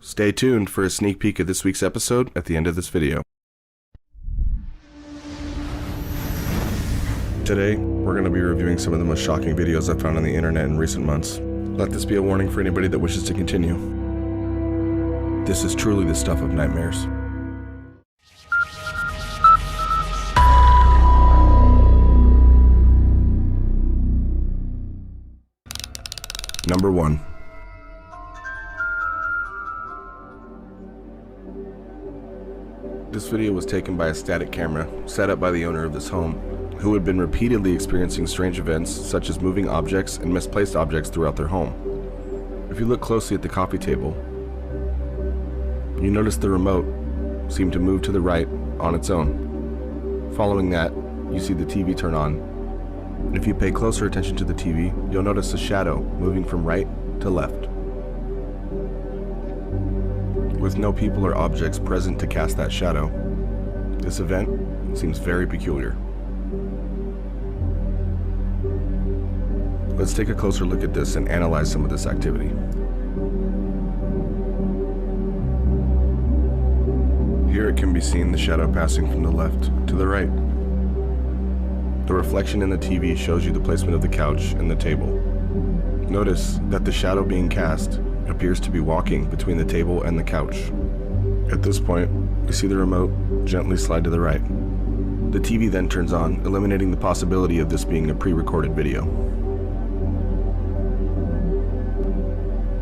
Stay tuned for a sneak peek of this week's episode at the end of this video. Today, we're going to be reviewing some of the most shocking videos I've found on the internet in recent months. Let this be a warning for anybody that wishes to continue. This is truly the stuff of nightmares. Number 1. This video was taken by a static camera set up by the owner of this home, who had been repeatedly experiencing strange events such as moving objects and misplaced objects throughout their home. If you look closely at the coffee table, you notice the remote seemed to move to the right on its own. Following that, you see the TV turn on. If you pay closer attention to the TV, you'll notice a shadow moving from right to left, with no people or objects present to cast that shadow. This event seems very peculiar. Let's take a closer look at this and analyze some of this activity. Here it can be seen the shadow passing from the left to the right. The reflection in the TV shows you the placement of the couch and the table. Notice that the shadow being cast appears to be walking between the table and the couch. At this point, you see the remote gently slide to the right. The TV then turns on, eliminating the possibility of this being a pre-recorded video.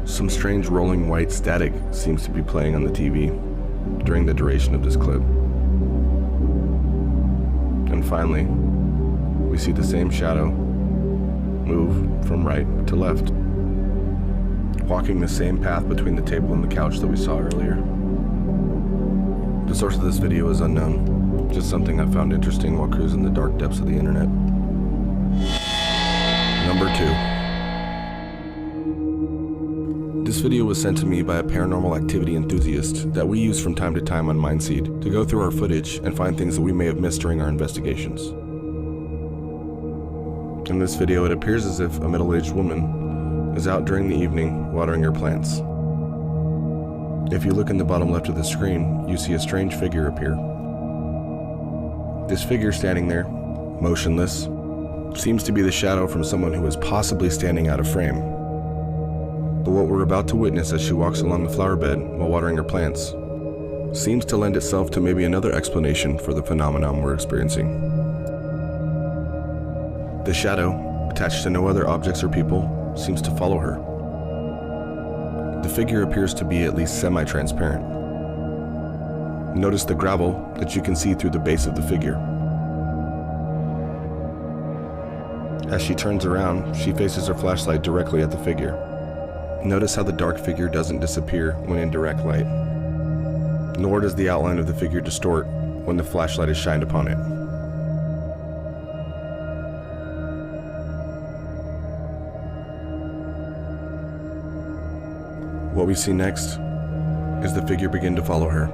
Some strange rolling white static seems to be playing on the TV during the duration of this clip. And finally, we see the same shadow move from right to left, walking the same path between the table and the couch that we saw earlier. The source of this video is unknown, just something I found interesting while cruising the dark depths of the internet. Number 2. This video was sent to me by a paranormal activity enthusiast that we use from time to time on Mindseed to go through our footage and find things that we may have missed during our investigations. In this video, it appears as if a middle-aged woman is out during the evening watering her plants. If you look in the bottom left of the screen, you see a strange figure appear. This figure standing there, motionless, seems to be the shadow from someone who is possibly standing out of frame. But what we're about to witness as she walks along the flower bed while watering her plants seems to lend itself to maybe another explanation for the phenomenon we're experiencing. The shadow, attached to no other objects or people, seems to follow her. The figure appears to be at least semi-transparent. Notice the gravel that you can see through the base of the figure. As she turns around, she faces her flashlight directly at the figure. Notice how the dark figure doesn't disappear when in direct light, nor does the outline of the figure distort when the flashlight is shined upon it. What we see next is the figure begin to follow her,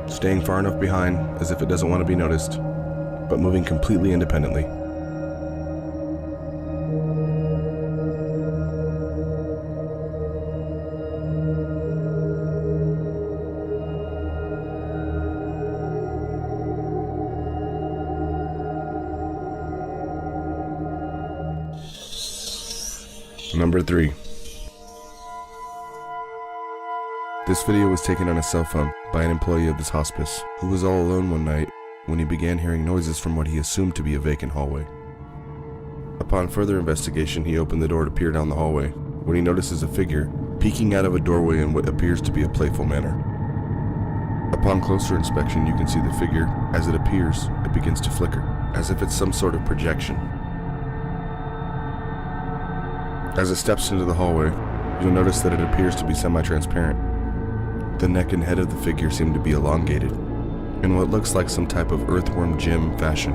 staying far enough behind as if it doesn't want to be noticed, but moving completely independently. Number 3. This video was taken on a cell phone by an employee of this hospice, who was all alone one night when he began hearing noises from what he assumed to be a vacant hallway. Upon further investigation, he opened the door to peer down the hallway, when he notices a figure peeking out of a doorway in what appears to be a playful manner. Upon closer inspection, you can see the figure. As it appears, it begins to flicker, as if it's some sort of projection. As it steps into the hallway, you'll notice that it appears to be semi-transparent. The neck and head of the figure seem to be elongated, in what looks like some type of earthworm Jim fashion.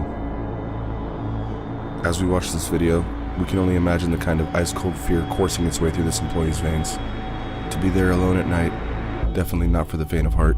As we watch this video, we can only imagine the kind of ice-cold fear coursing its way through this employee's veins. To be there alone at night, definitely not for the faint of heart.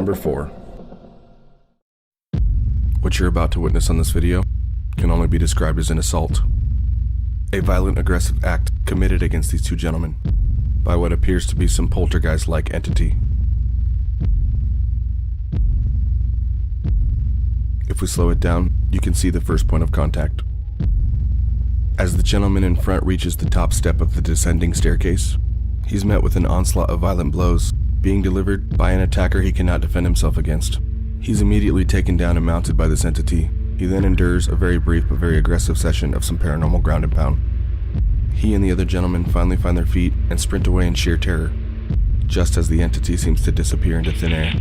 Number 4. What you're about to witness on this video can only be described as an assault. A violent, aggressive act committed against these two gentlemen by what appears to be some poltergeist-like entity. If we slow it down, you can see the first point of contact. As the gentleman in front reaches the top step of the descending staircase, he's met with an onslaught of violent blows, being delivered by an attacker he cannot defend himself against. He's immediately taken down and mounted by this entity. He then endures a very brief but very aggressive session of some paranormal ground and pound. He and the other gentlemen finally find their feet and sprint away in sheer terror, just as the entity seems to disappear into thin air.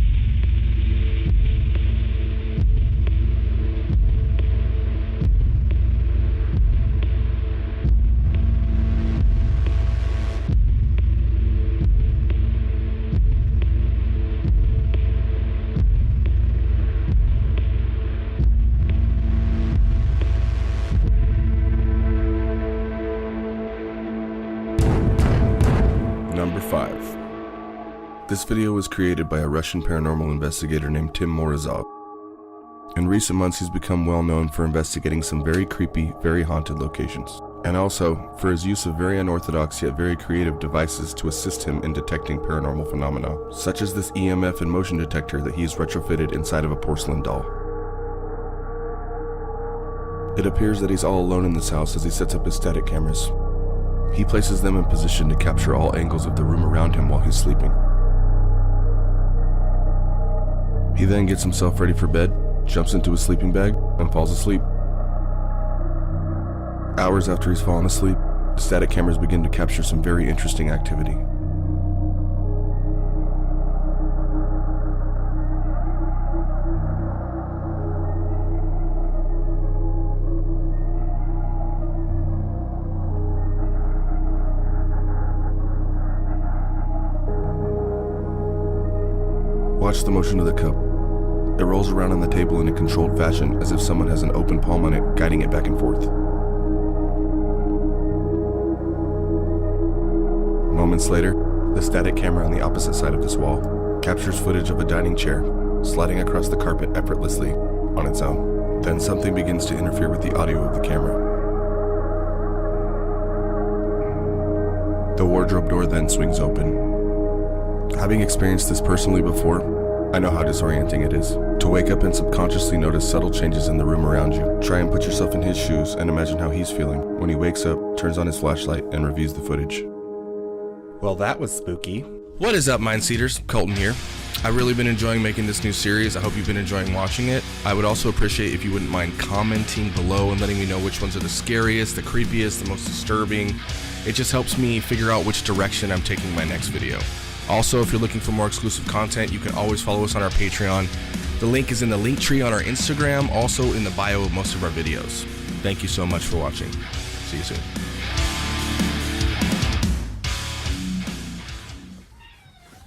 Number 5. This video was created by a Russian paranormal investigator named Tim Morozov. In recent months, he's become well known for investigating some very creepy, very haunted locations, and also for his use of very unorthodox yet very creative devices to assist him in detecting paranormal phenomena, such as this EMF and motion detector that he's retrofitted inside of a porcelain doll. It appears that he's all alone in this house as he sets up his static cameras. He places them in position to capture all angles of the room around him while he's sleeping. He then gets himself ready for bed, jumps into his sleeping bag, and falls asleep. Hours after he's fallen asleep, the static cameras begin to capture some very interesting activity. Watch the motion of the cup. It rolls around on the table in a controlled fashion as if someone has an open palm on it, guiding it back and forth. Moments later, the static camera on the opposite side of this wall captures footage of a dining chair sliding across the carpet effortlessly on its own. Then something begins to interfere with the audio of the camera. The wardrobe door then swings open. Having experienced this personally before, I know how disorienting it is. To wake up and subconsciously notice subtle changes in the room around you. Try and put yourself in his shoes and imagine how he's feeling when he wakes up, turns on his flashlight, and reviews the footage. Well, that was spooky. What is up, Mindseaters? Colton here. I've really been enjoying making this new series. I hope you've been enjoying watching it. I would also appreciate if you wouldn't mind commenting below and letting me know which ones are the scariest, the creepiest, the most disturbing. It just helps me figure out which direction I'm taking my next video. Also, if you're looking for more exclusive content, you can always follow us on our Patreon. The link is in the link tree on our Instagram, also in the bio of most of our videos. Thank you so much for watching. See you soon.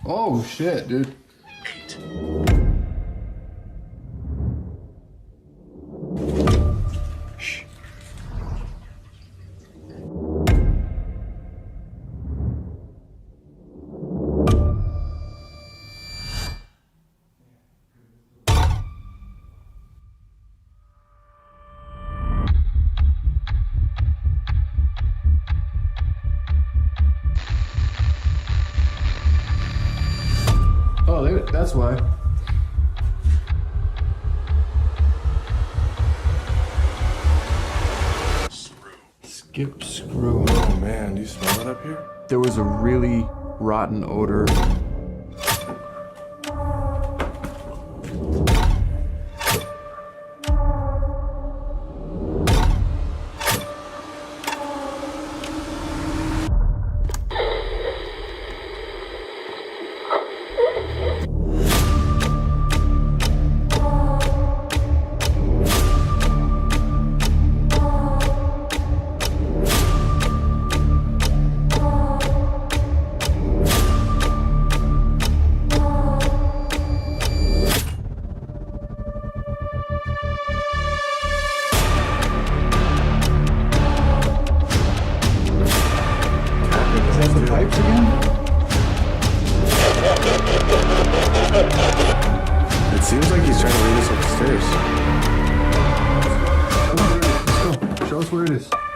Oh shit, dude. 8. Shh. Oh, that's why. Skip screw. Oh man, do you smell that up here? There was a really rotten odor. this.